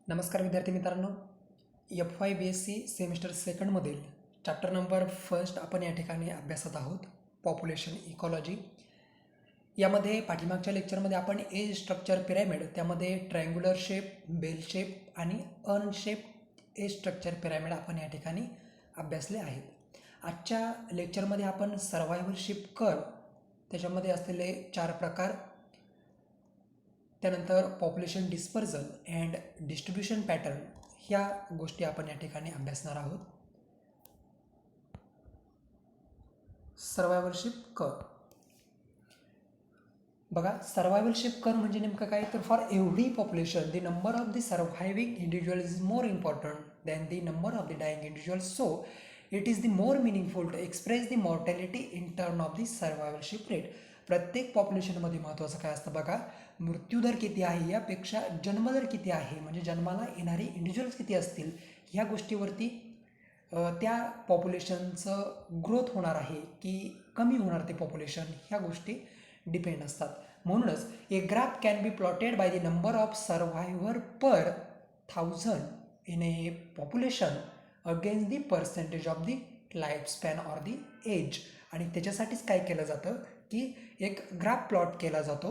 नमस्कार विद्यार्थी मित्रांनो, FY BSc सेमिस्टर सेकंडमधील चॅप्टर नंबर फर्स्ट आपण या ठिकाणी अभ्यासत आहोत, पॉप्युलेशन इकॉलॉजी. यामध्ये पाठीमागच्या लेक्चरमध्ये आपण एज स्ट्रक्चर पिरॅमिड, त्यामध्ये ट्रायंग्युलर शेप, बेल शेप आणि urn shape age structure pyramid आपण या ठिकाणी अभ्यासले आहेत. आजच्या लेक्चरमध्ये आपण सर्वायव्हलशिप कर्व, त्याच्यामध्ये असलेले 4 प्रकार, त्यानंतर population dispersion and distribution pattern ह्या गोष्टी आपण या ठिकाणी अभ्यासणार आहोत. सर्वायव्हलशिप कर्व बघा, सर्वायव्हलशिप कर्व म्हणजे नेमकं काय, तर for every population the number of the surviving individual is more important than the number of the dying individual, so it is the more meaningful to express the mortality in term of the survivorship rate. प्रत्येक पॉप्युलेशनमध्ये महत्त्वाचं काय असतं बघा, मृत्यूदर किती आहे यापेक्षा जन्मदर किती आहे, म्हणजे जन्माला येणारे इंडिव्हिज्युअल्स किती असतील ह्या गोष्टीवरती त्या पॉप्युलेशनचं ग्रोथ होणार आहे की कमी होणार ते पॉप्युलेशन, ह्या गोष्टी डिपेंड असतात. म्हणूनच a graph can be plotted by the number of survivor per 1000 in a population against the percentage of the life span or the age. आणि त्याच्यासाठीच काय केलं जातं की एक ग्राफ प्लॉट केला जातो.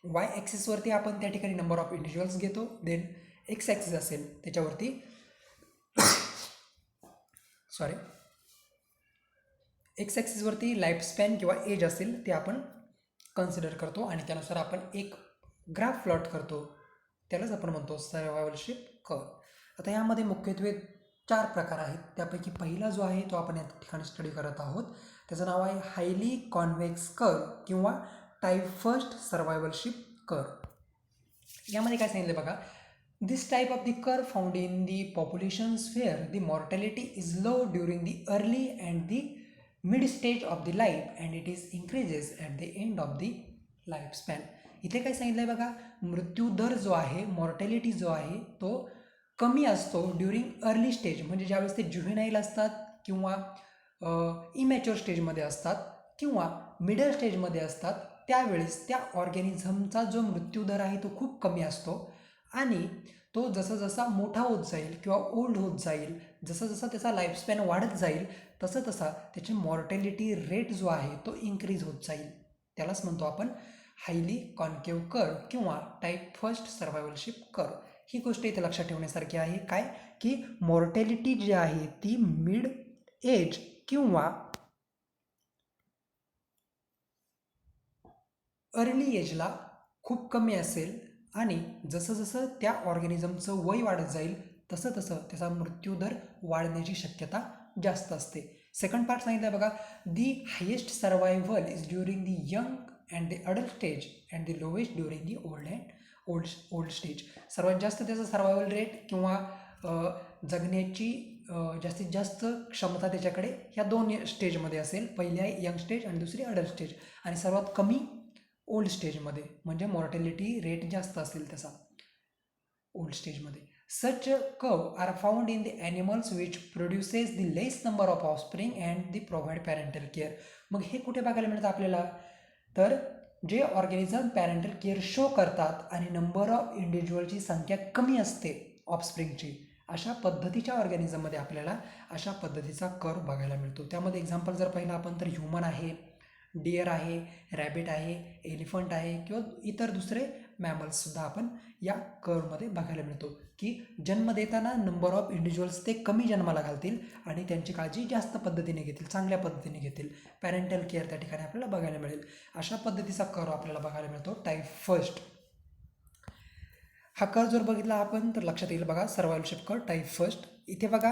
वाय ॲक्सिसवरती आपण त्या ठिकाणी नंबर ऑफ इंडिव्हिज्युअल्स घेतो, देन एक्स ॲक्सिस असेल त्याच्यावरती एक्स ॲक्सिसवरती लाईफ स्पॅन किंवा एज असेल ते आपण कन्सिडर करतो आणि त्यानुसार आपण एक ग्राफ प्लॉट करतो, त्यालाच आपण म्हणतो सर्वायव्हलशिप कर्व. आता यामध्ये मुख्यत्वे 4 प्रकार आहेत. त्यापैकी पहिला जो आहे तो आपण या ठिकाणी स्टडी करत आहोत, त्याचं नाव आहे हायली कॉन्व्हेक्स कर्व किंवा टाईप फर्स्ट सर्वायव्हलशिप कर्व. यामध्ये काय सांगितलं बघा, this type of the curve found in the populations where the mortality is low during the early and the mid stage of the life and it is increases at the end of the life span. इथे काय सांगितलं आहे बघा, मृत्यूदर जो आहे, mortality जो आहे तो कमी असतो ड्युरिंग अर्ली स्टेज, म्हणजे ज्यावेळेस ते ज्युव्हेनाईल असतात किंवा इमॅच्युअर स्टेजमध्ये असतात किंवा मिडल स्टेजमध्ये असतात, त्यावेळेस त्या ऑर्गॅनिझमचा जो मृत्यूदर आहे तो खूप कमी असतो. आणि तो जसा जसा मोठा होत जाईल किंवा ओल्ड होत जाईल, जसं जसं त्याचा लाईफस्पॅन वाढत जाईल, तसं तसा त्याची मॉर्टॅलिटी रेट जो आहे तो इन्क्रीज होत जाईल. त्यालाच म्हणतो आपण हायली कॉन्केव्ह कर्व किंवा टाईप फर्स्ट सर्वायव्हलशिप कर्व. ही गोष्ट इथे लक्षात ठेवण्यासारखी आहे, काय की मॉर्टॅलिटी जी आहे ती मिड एज किंवा अर्ली एजला खूप कमी असेल आणि जसं जसं त्या ऑर्गॅनिझमचं वय वाढत जाईल तसं तसं त्याचा मृत्यूदर वाढण्याची शक्यता जास्त असते. सेकंड पार्ट सांगितलं बघा, the highest survival is during the young and the adult stage and the lowest during the old stage. सर्वात जास्त त्याचा सर्वायव्हल रेट किंवा जगण्याची जास्तीत जास्त क्षमता त्याच्याकडे ह्या 2 स्टेजमध्ये असेल. पहिली आहे यंग स्टेज आणि दुसरी अडल्ट स्टेज, आणि सर्वात कमी ओल्ड स्टेजमध्ये, म्हणजे मॉर्टॅलिटी रेट जास्त असेल त्याचा ओल्ड स्टेजमध्ये. Such curve are found in the animals which produces the less number of offspring and the provide parental care. मग हे कुठे बघायला मिळतं आपल्याला, तर जे ऑर्गॅनिझम पॅरेंटल केअर शो करतात आणि नंबर ऑफ इंडिव्हिज्युअलची संख्या कमी असते ऑफस्प्रिंगची, अशा पद्धतीच्या ऑर्गॅनिझममध्ये आपल्याला अशा पद्धतीचा कर्व बघायला मिळतो. त्यामध्ये एक्झाम्पल जर पाहिलं आपण तर ह्युमन आहे, डिअर आहे, रॅबिट आहे, एलिफंट आहे किंवा इतर दुसरे मॅमल्ससुद्धा आपण या कर्वमध्ये बघायला मिळतो की जन्म देताना नंबर ऑफ इंडिव्हिज्युअल्स ते कमी जन्माला घालतील आणि त्यांची काळजी जास्त पद्धतीने घेतील, चांगल्या पद्धतीने घेतील. पॅरेंटल केअर त्या ठिकाणी आपल्याला बघायला मिळेल. अशा पद्धतीचा कर्व आपल्याला बघायला मिळतो टाईप फर्स्ट. हा कर्व जर बघितला आपण तर लक्षात येईल बघा, सर्वायव्हलशिप कर्व टाईप फर्स्ट. इथे बघा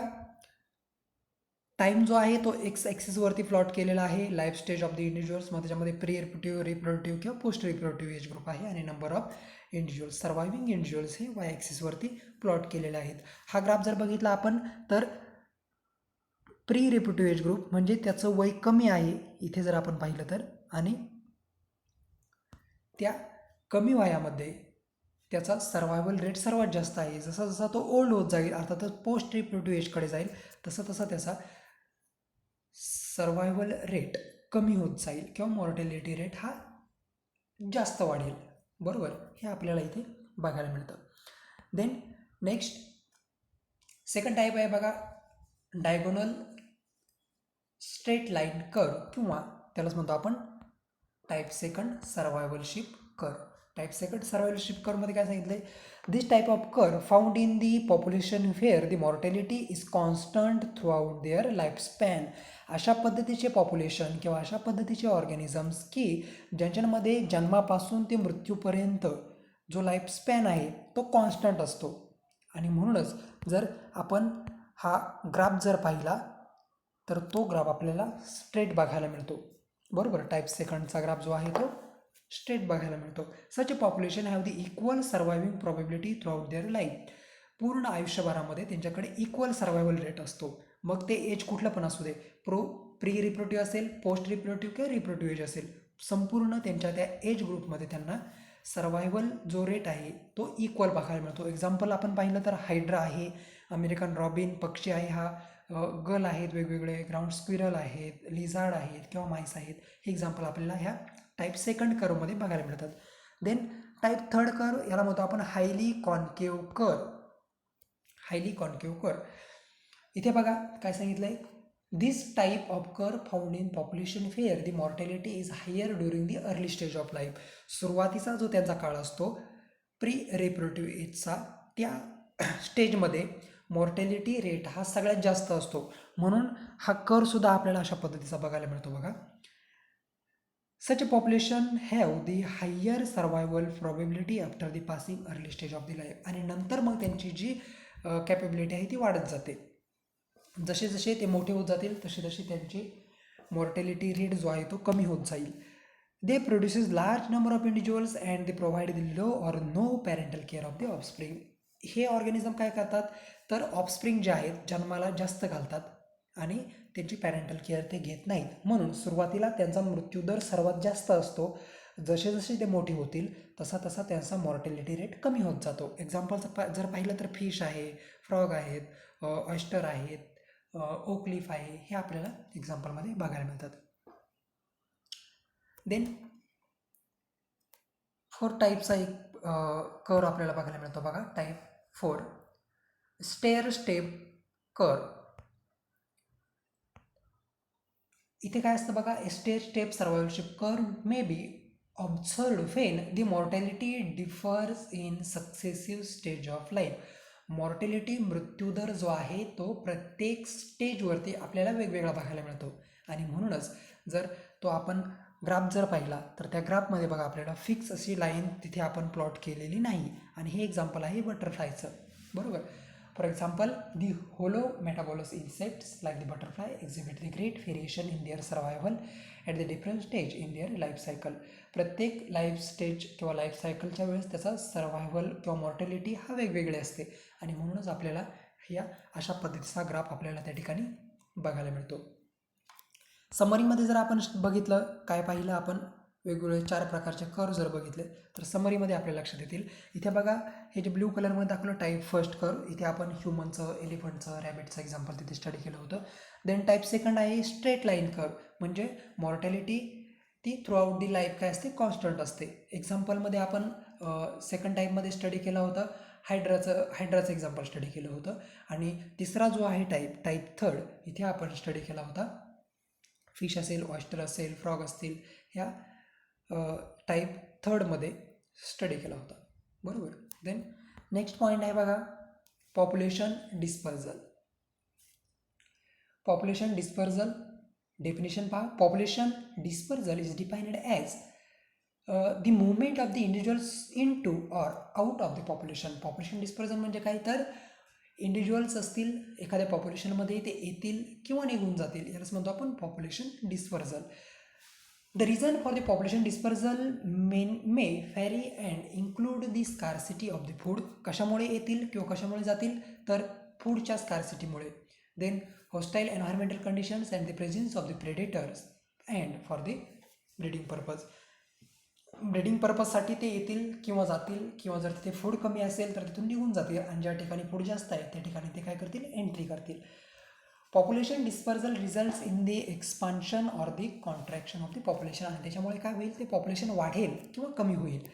टाईम जो आहे तो एक्स ॲक्सिसवरती प्लॉट केलेला आहे. Life stage of the individuals, मग त्याच्यामध्ये प्री रिप्रोडक्टिव्ह किंवा पोस्ट रिप्रोडक्टिव्ह एज ग्रुप आहे, आणि नंबर ऑफ इंडिव्हिज्युअल्स, सर्वायव्हिंग इंडिव्हिज्युअल्स हे वाय ॲक्सिसवरती प्लॉट केलेले आहेत. हा ग्राफ जर बघितला आपण तर प्री रिप्रोडक्टिव्ह एज ग्रुप म्हणजे त्याचं वय कमी आहे इथे जर आपण पाहिलं तर, आणि त्या कमी वयामध्ये त्याचा सर्वायवल रेट सर्वात जास्त आहे. जसा जसा तो ओल्ड होत जाईल, अर्थातच पोस्ट रिप्रोडक्टिव्ह एजकडे जाईल, तसं तसा त्याचा सर्वायवल रेट कमी होत जाईल किंवा मॉर्टॅलिटी रेट हा जास्त वाढेल. बरोबर, हे आपल्याला इथे बघायला मिळतं. देन नेक्स्ट सेकंड टाईप आहे बघा डायगोनल स्ट्रेट लाईन कर्व किंवा त्यालाच म्हणतो आपण type second survivorship curve. Type second survivorship कर्वमध्ये काय सांगितलं आहे, this type of curve found in the population where the mortality is constant throughout their life span. अशा पद्धतीचे पॉप्युलेशन किंवा अशा पद्धतीचे ऑर्गॅनिझम्स की ज्यांच्यामध्ये जन्मापासून ते मृत्यूपर्यंत जो लाईफ स्पॅन आहे तो कॉन्स्टंट असतो. आणि म्हणूनच जर आपण हा ग्राफ जर पाहिला तर तो ग्राफ आपल्याला स्ट्रेट बघायला मिळतो. बरोबर, टाईप सेकंडचा ग्राफ जो आहे तो स्ट्रेट बघायला मिळतो. Such a population have the equal surviving probability throughout their life. पूर्ण आयुष्यभरामध्ये त्यांच्याकडे इक्वल सर्वायवल रेट असतो. मग ते एज कुठलं पण असू दे, प्री रिप्रोड्यूटिव्ह असेल, पोस्ट रिप्रोड्यूटिव्ह किंवा रिप्रोड्यूटिव्ह एज असेल, संपूर्ण त्यांच्या त्या एज ग्रुपमध्ये त्यांना सर्वायवल जो रेट आहे तो इक्वल बघायला मिळतो. एक्झाम्पल आपण पाहिलं तर हायड्रा आहे, अमेरिकन रॉबिन पक्षी आहे, हा गल आहेत, वेगवेगळे ग्राउंड स्क्विरल आहेत, लिझार्ड आहेत किंवा माईस आहेत. हे एक्झाम्पल आपल्याला ह्या टाईप सेकंड कर्वमध्ये बघायला मिळतात. देन टाईप थर्ड कर्व याला म्हणतो आपण highly concave curve. Highly concave curve इथे बघा काय सांगितलं आहे, this type of curve found in population where the mortality is higher during the early stage of life. सुरुवातीचा जो त्यांचा काळ असतो प्री रिप्रोडक्टिव्ह एजचा, त्या स्टेजमध्ये मॉर्टॅलिटी रेट हा सगळ्यात जास्त असतो. म्हणून हा कर्वसुद्धा आपल्याला अशा पद्धतीचा बघायला मिळतो बघा. Such a population have the higher survival probability after the passing early stage of the life. आणि नंतर मग त्यांची जी कॅपेबिलिटी आहे ती वाढत जाते. जसे जसे ते मोठे होत जातील तसे तसे त्यांची मॉर्टॅलिटी रेट जो आहे तो कमी होत जाईल. They produces large number of individuals and they provide the low or no parental care of the offspring. हे ऑर्गॅनिझम काय करतात तर ऑफस्प्रिंग जे आहेत जन्माला जास्त घालतात आणि त्यांची पॅरेंटल केअर ते घेत नाहीत. म्हणून सुरुवातीला त्यांचा मृत्यूदर सर्वात जास्त असतो. जसे जसे ते मोठे होतील तसा तसा त्यांचा मॉर्टॅलिटी रेट कमी होत जातो. एक्झाम्पल जर पाहिलं तर फिश आहे, फ्रॉग आहेत, ऑयस्टर आहेत, ओकलीफ आहे, हे आपल्याला एक्झाम्पलमध्ये बघायला मिळतात. देन फोर टाईपचा एक कर्व आपल्याला बघायला मिळतो बघा. Type 4 stair step curve. इथे काय असतं बघा, stair step survivorship curve may be observed when the mortality differs in successive stage of life. Mortality मृत्यूदर जो आहे तो प्रत्येक स्टेजवरती आपल्याला वेगवेगळा बघायला मिळतो. आणि म्हणूनच जर तो आपण ग्राफ जर पाहिला तर त्या ग्राफमध्ये बघा आपल्याला फिक्स अशी लाईन तिथे आपण प्लॉट केलेली नाही. आणि हे एक्झाम्पल आहे बटरफ्लायचं. बरोबर, for example the holometabolous insects like the butterfly exhibit the great variation in their survival at the different stage in their life cycle. प्रत्येक लाईफ स्टेज किंवा लाईफ सायकलच्या वेळेस त्याचा सर्वायव्हल किंवा मॉर्टॅलिटी हा वेगवेगळे असते. आणि म्हणूनच आपल्याला ह्या अशा पद्धतीचा ग्राफ आपल्याला त्या ठिकाणी बघायला मिळतो. समरीमध्ये जर आपण बघितलं, काय पाहिलं आपण, वेगवेगळे 4 प्रकारचे कर्व जर बघितले तर समरीमध्ये आपल्या लक्षात येतील. इथे बघा हे जे ब्ल्यू कलरमध्ये दाखवलं टाईप फर्स्ट कर्व, इथे आपण ह्युमनचं, एलिफंटचं, रॅबिटचं एक्झाम्पल तिथे स्टडी केलं होतं. देन टाईप सेकंड आहे स्ट्रेट लाईन कर्व, म्हणजे मॉर्टॅलिटी ती थ्रू आउट दी लाईफ काय असते कॉन्स्टंट असते. एक्झाम्पलमध्ये आपण सेकंड टाईपमध्ये स्टडी केलं होतं हायड्राचं एक्झाम्पल स्टडी केलं होतं. आणि तिसरा जो आहे टाईप थर्ड, इथे आपण स्टडी केला होता फिश असेल, ऑयस्टर असेल, फ्रॉग असतील, ह्या टाईप थर्डमध्ये स्टडी केला होता. बरोबर. देन नेक्स्ट पॉईंट आहे बघा population dispersal. Population dispersal definition पहा. Population dispersal is defined as the movement of the individuals into or out of the population. Population dispersion म्हणजे काय तर इंडिव्हिज्युअल्स असतील एखाद्या पॉप्युलेशनमध्ये ते येतील किंवा निघून जातील, यालाच म्हणतो आपण population dispersal. The reason for the population dispersal may vary and include the scarcity of the food. कशामुळे येतील किंवा कशामुळे जातील तर फूडच्या स्कार्सिटीमुळे. Then hostile environmental conditions and the presence of the predators and for the breeding purpose. Breeding पर्पजसाठी ते येतील किंवा जातील, किंवा जर तिथे फूड कमी असेल तर तिथून निघून जातील, आणि ज्या ठिकाणी फूड जास्त आहे त्या ठिकाणी ते काय करतील एंट्री करतील. Population dispersal results in the expansion or the contraction of the population. आणि त्याच्यामुळे काय होईल ते पॉप्युलेशन वाढेल किंवा कमी होईल.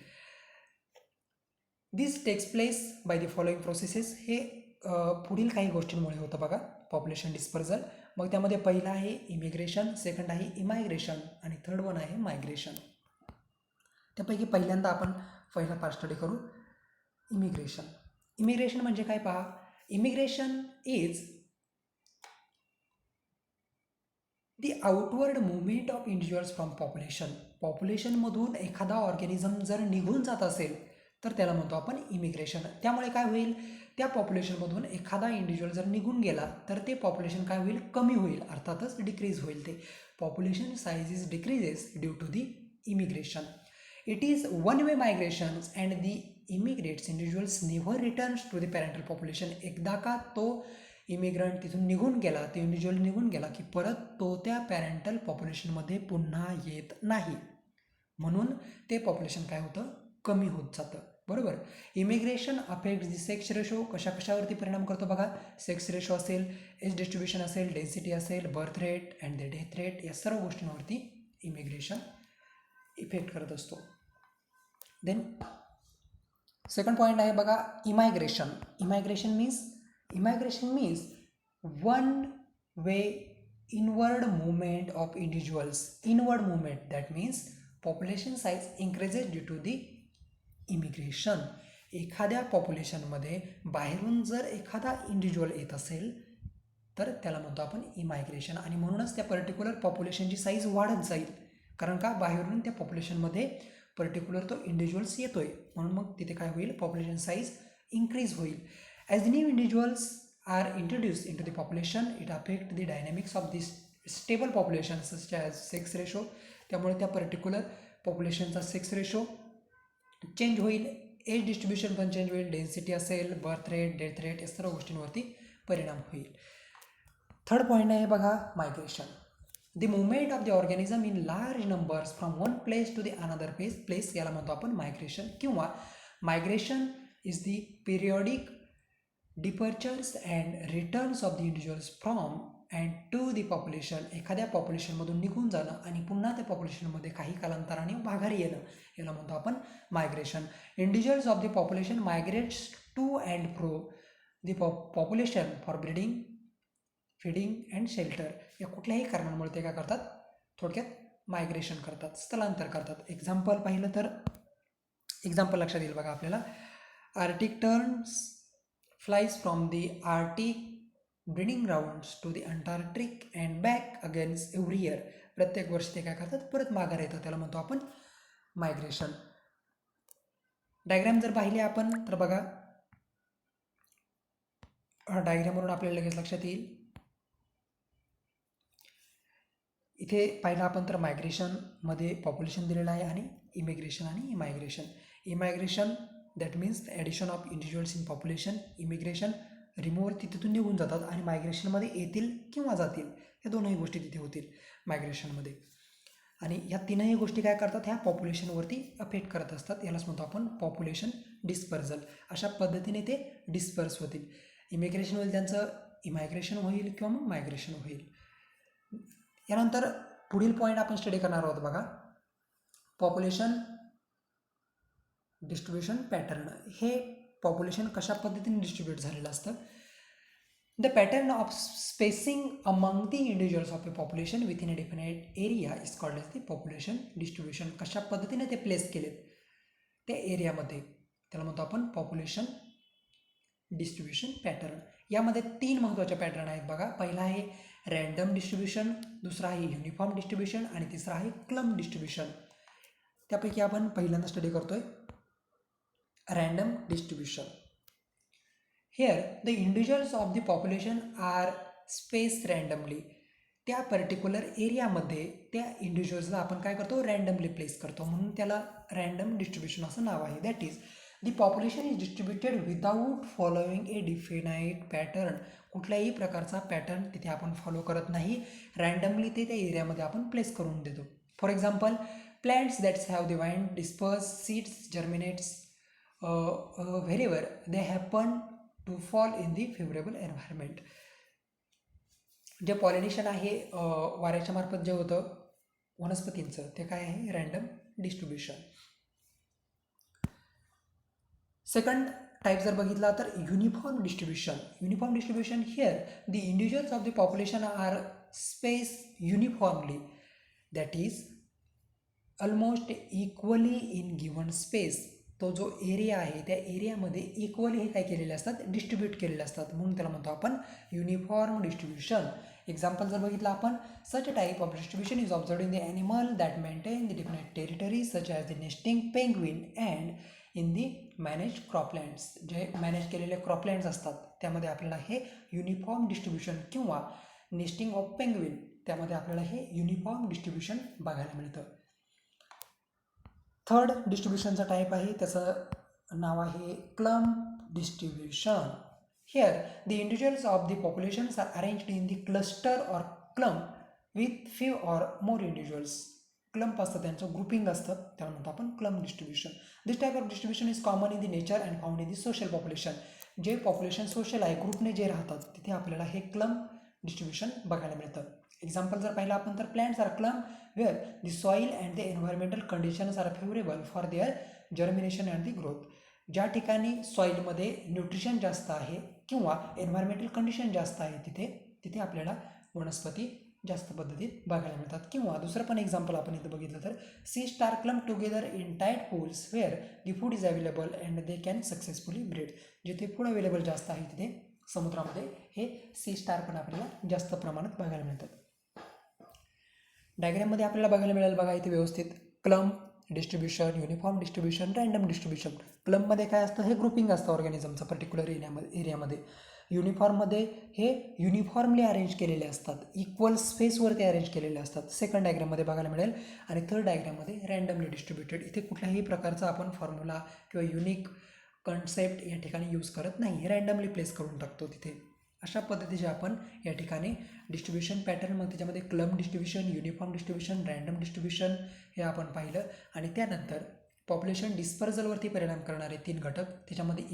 This takes place by the following processes. हे पुढील काही गोष्टींमुळे होतं बघा पॉप्युलेशन डिस्पर्जल. मग त्यामध्ये पहिला आहे इमिग्रेशन, सेकंड आहे इमायग्रेशन आणि थर्ड वन आहे मायग्रेशन. त्यापैकी पहिल्यांदा आपण पहिला पार्ट स्टडी करू, इमिग्रेशन. इमिग्रेशन म्हणजे काय पहा, immigration is the outward movement of individuals from population. पॉप्युलेशनमधून एखादा ऑर्गॅनिझम जर निघून जात असेल तर त्याला म्हणतो आपण इमिग्रेशन. त्यामुळे काय होईल, त्या पॉप्युलेशनमधून एखादा इंडिव्हिज्युअल जर निघून गेला तर ते पॉप्युलेशन काय होईल, कमी होईल, अर्थातच डिक्रीज होईल. ते population size is decreases due to the immigration. It is one way migration and the immigrates individuals never returns to the parental population. एकदा का तो इमिग्रंट तिथून निघून गेला, ते इंडिव्हिज्युअल निघून गेला की परत तो त्या पॅरेंटल पॉप्युलेशनमध्ये पुन्हा येत नाही. म्हणून ते पॉप्युलेशन काय होतं, कमी होत जातं. बरोबर. Immigration affect the sex ratio. कशावरती परिणाम करतो बघा, सेक्स रेशो असेल, एज डिस्ट्रीब्युशन असेल, डेन्सिटी असेल, birth rate and the death rate, या सर्व गोष्टींवरती इमिग्रेशन इफेक्ट करत असतो. देन सेकंड पॉईंट आहे बघा immigration. Immigration means one way inward movement of individuals. Inward movement, that means population size increases due to the immigration. एखाद्या पॉप्युलेशनमध्ये बाहेरून जर एखादा इंडिव्हिज्युअल येत असेल तर त्याला म्हणतो आपण इमायग्रेशन. आणि म्हणूनच त्या पर्टिक्युलर पॉप्युलेशनची साईज वाढत जाईल, कारण का बाहेरून त्या पॉप्युलेशनमध्ये पर्टिक्युलर तो इंडिव्हिज्युअल्स येतोय, म्हणून मग तिथे काय होईल, पॉप्युलेशन साईज इन्क्रीज होईल. As new individuals are introduced into the population, it affect the dynamics of this stable population such as sex ratio. त्यामुळे त्या पर्टिक्युलर पॉप्युलेशनचा सेक्स रेशो चेंज होईल, एज डिस्ट्रीब्युशन पण चेंज होईल, डेन्सिटी असेल, birth rate, death rate, या सर्व गोष्टींवरती परिणाम होईल. थर्ड पॉईंट आहे बघा migration. The movement of the organism in large numbers from one place to the another place, याला म्हणतो आपण मायग्रेशन. किंवा migration is the periodic departures and returns of the individuals from and to the population. एखाद्या पॉप्युलेशनमधून निघून जाणं आणि पुन्हा त्या पॉप्युलेशनमध्ये काही कालांतराने माघारी येणं, याला म्हणतो आपण migration. Individuals of the population migrates to and fro the population for breeding, feeding and shelter. या कुठल्याही कारणांमुळे ते काय करतात, थोडक्यात मायग्रेशन करतात, स्थलांतर करतात. एक्झाम्पल पाहिलं तर एक्झाम्पल लक्षात येईल बघा आपल्याला. Arctic turns flies from the Arctic breeding grounds to the Antarctic and back against every year. प्रत्येक वर्षी ते काय करतात, परत माघार येतात, त्याला म्हणतो आपण मायग्रेशन. डायग्राम जर पाहिले आपण तर बघा, डायग्रामवरून आपल्याला लगेच लक्षात येईल. इथे पाहिलं आपण तर मायग्रेशनमध्ये पॉप्युलेशन दिलेलं आहे आणि इमिग्रेशन आणि immigration. Immigration that means the addition of individuals in population. Immigration remover तिथून निघून जातात आणि मायग्रेशनमध्ये येतील किंवा जातील, या दोनही गोष्टी तिथे होतील मायग्रेशनमध्ये. आणि ह्या तीनही गोष्टी काय करतात, ह्या पॉप्युलेशनवरती अफेक्ट करत असतात. यालाच म्हणतो आपण पॉप्युलेशन डिस्पर्जल. अशा पद्धतीने ते डिस्पर्स होतील. इमिग्रेशन होईल त्यांचं, इमायग्रेशन होईल किंवा मग मायग्रेशन होईल. यानंतर पुढील पॉईंट आपण स्टडी करणार आहोत बघा, पॉप्युलेशन डिस्ट्रीब्युशन पॅटर्न. हे पॉप्युलेशन कशा पद्धतीने डिस्ट्रीब्यूट झालेलं असतं. The pattern of spacing among the individuals of a population within a definite area is called as the population distribution. कशा पद्धतीने ते प्लेस केलेत त्या एरियामध्ये, त्याला म्हणतो आपण पॉप्युलेशन डिस्ट्रीब्युशन पॅटर्न. यामध्ये 3 महत्त्वाचे पॅटर्न आहेत बघा. पहिला आहे रँडम डिस्ट्रीब्युशन, दुसरा आहे युनिफॉर्म डिस्ट्रीब्युशन आणि तिसरा आहे क्लम्प डिस्ट्रीब्युशन. त्यापैकी आपण पहिल्यांदा स्टडी करतोय random distribution. Here the individuals of the population are spaced randomly. त्या पर्टिक्युलर एरियामध्ये त्या इंडिव्हिज्युअल्सला आपण काय करतो, रँडमली प्लेस करतो, म्हणून त्याला रँडम डिस्ट्रीब्युशन असं नाव आहे. That is the population is distributed without following A definite pattern. कुठल्याही प्रकारचा पॅटर्न तिथे आपण फॉलो करत नाही, रँडमली ते त्या एरियामध्ये आपण प्लेस करून देतो. For example, plants that's have divined disperse seeds germinates wherever they happen to fall in the favorable environment. जे पॉलिनेशन आहे वाऱ्याच्या मार्फत जे होतं वनस्पतींचं, ते काय आहे, रँडम डिस्ट्रीब्युशन. सेकंड टाईप जर बघितला तर uniform distribution. Uniform distribution here the individuals of the population are space uniformly, that is almost equally in given space. तो जो एरिया आहे त्या एरियामध्ये इक्वली हे काय केलेले असतात, डिस्ट्रीब्यूट केलेले असतात, म्हणून त्याला म्हणतो आपण युनिफॉर्म डिस्ट्रीब्युशन. एक्झाम्पल जर बघितलं आपण, such a type of distribution is observed in the animal that maintain the different territories such as the nesting penguin and in the manage croplands. जे मॅनेज केलेले क्रॉपलँड्स असतात त्यामध्ये आपल्याला हे युनिफॉर्म डिस्ट्रीब्युशन किंवा नेस्टिंग ऑफ पेंग्विन त्यामध्ये आपल्याला हे युनिफॉर्म डिस्ट्रीब्युशन बघायला मिळतं. थर्ड डिस्ट्रीब्युशनचा टाईप आहे, त्याचं नाव आहे clump distribution. Here the individuals of the populations are arranged in the cluster or clump with few or more individuals. Clump असतं, त्यांचं ग्रुपिंग असतं, त्याला म्हणतो आपण clump distribution. This type of distribution is common in the nature and found in the social population. जे population social आहे, ग्रुपने जे राहतात, तिथे आपल्याला हे क्लम्प डिस्ट्रीब्युशन बघायला मिळतं. एक्झाम्पल जर पाहिलं आपण तर plants are clump where the soil and the environmental conditions are favourable for their germination and the growth. ज्या ठिकाणी सॉईलमध्ये न्यूट्रिशन जास्त आहे किंवा एन्व्हायरमेंटल कंडिशन जास्त आहे तिथे आपल्याला वनस्पती जास्त पद्धतीत बघायला मिळतात. किंवा दुसरं पण एक्झाम्पल आपण इथं बघितलं तर sea star clump together in tight pools where the food is available and they can successfully breed. जिथे फूड अवेलेबल जास्त आहे तिथे समुद्रामध्ये हे सी स्टार पण आपल्याला जास्त प्रमाणात बघायला मिळतात. डायग्राममध्ये आपल्याला बघायला मिळेल बघा इथे व्यवस्थित clump distribution, uniform distribution, random distribution. क्लम्पमध्ये काय असतं, हे ग्रुपिंग असतं ऑर्गॅनिझमचं पर्टिक्युलर एरियामध्ये. युनिफॉर्ममध्ये हे युनिफॉर्मली अरेंज केलेले असतात, इक्वल स्पेसवरती अरेंज केलेले असतात, सेकंड डायग्राममध्ये बघायला मिळेल. आणि थर्ड डायग्राममध्ये रँडमली डिस्ट्रीब्युटेड. इथे कुठल्याही प्रकारचा आपण फॉर्म्युला किंवा युनिक कन्सेप्ट या ठिकाणी यूज करत नाही, रँडमली प्लेस करून टाकतो तिथे. अशा पद्धतीचे आपण या ठिकाणी डिस्ट्रीब्युशन पॅटर्न, मग त्याच्यामध्ये clump distribution, uniform distribution, random distribution हे आपण पाहिलं. आणि त्यानंतर पॉप्युलेशन डिस्पर्जलवरती परिणाम करणारे 3 घटक, त्याच्यामध्ये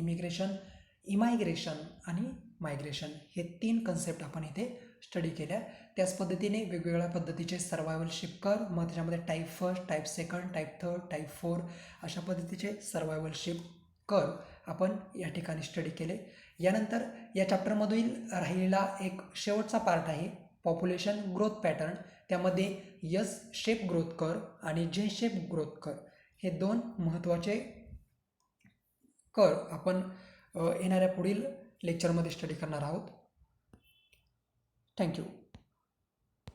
इमायग्रेशन आणि मायग्रेशन हे 3 कन्सेप्ट आपण इथे स्टडी केल्या. त्याच पद्धतीने वेगवेगळ्या पद्धतीचे सर्वायवलशिप कर्व, मग त्याच्यामध्ये type first, type second, type third, type 4 अशा पद्धतीचे सर्वायवलशिप कर्व आपण या ठिकाणी स्टडी केले. यानंतर या चॅप्टरमधील राहिलेला एक शेवटचा पार्ट आहे पॉप्युलेशन ग्रोथ पॅटर्न. त्यामध्ये यस शेप ग्रोथ कर्व आणि जे शेप ग्रोथ कर्व हे 2 महत्त्वाचे कर्व आपण येणाऱ्या पुढील लेक्चरमध्ये स्टडी करणार आहोत. थँक्यू.